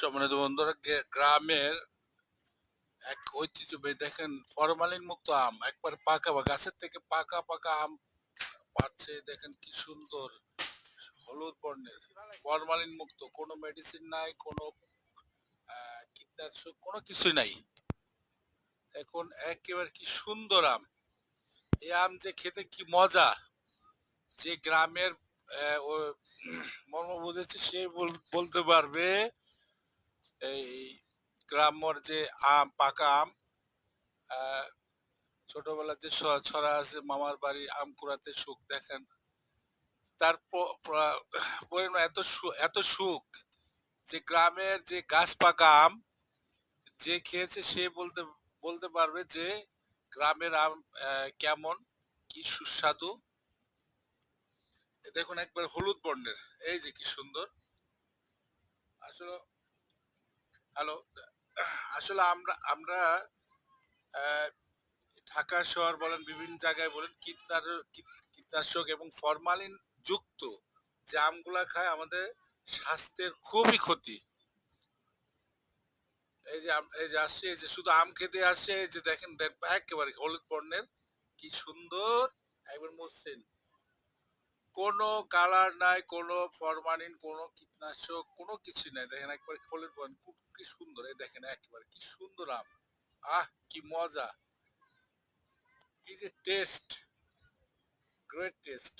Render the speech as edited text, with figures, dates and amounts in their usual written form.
সম্মানিত বন্ধুরা, গ্রামের এক ঐতিহ্যবাহী দেখেন ফরমালিন মুক্ত আম একবার পাকা বা গাছের থেকে পাকা পাকা আম পাচ্ছে। দেখেন কি সুন্দর হলুদ বর্ণের, ফরমালিন মুক্ত, কোনো মেডিসিন নাই, কোনো কীটনাশক, কোনো কিছুই নাই। এখন একেবারে কি সুন্দর আম। এই আম যে খেতে কি মজা, যে গ্রামের মর্ম বুঝেছে সে বলতে পারবে। এই গ্রাম্যর যে আম, পাকা আম, ছোটবেলার যে ছড়া আছে, মামার বাড়ি আম কুড়াতে সুখ, দেখেন তার পরিমাণ এত সুখ যে গ্রামের যে গাছ পাকা আম যে খেয়েছে সে বলতে বলতে পারবে যে গ্রামের আম কেমন, কি সুস্বাদু। দেখুন একবার হলুদ বর্ণের, এই যে কি সুন্দর। আসলে হ্যালো, আসলে আমরা আমরা ঢাকা শহর বলেন, বিভিন্ন জায়গায় বলেন, কীটনাশক এবং ফরমালিন যুক্ত যে আমগুলা খায় আমাদের স্বাস্থ্যের খুবই ক্ষতি। এই যে আসছে, এই যে শুধু আম খেতে আসছে, এই যে দেখেন একেবারে হলুদ বর্ণের, কি সুন্দর, একবার মসৃণ, কোনো কালার নাই, কোনো ফরমালিন, কোনো কীটনাশক, কোনো কিছু নাই। দেখেন একবারে হলুদ বর্ণ, কি সুন্দর। এই দেখেন একেবারে কি সুন্দর আম। কি মজা, কি যে টেস্ট, গ্রেট টেস্ট।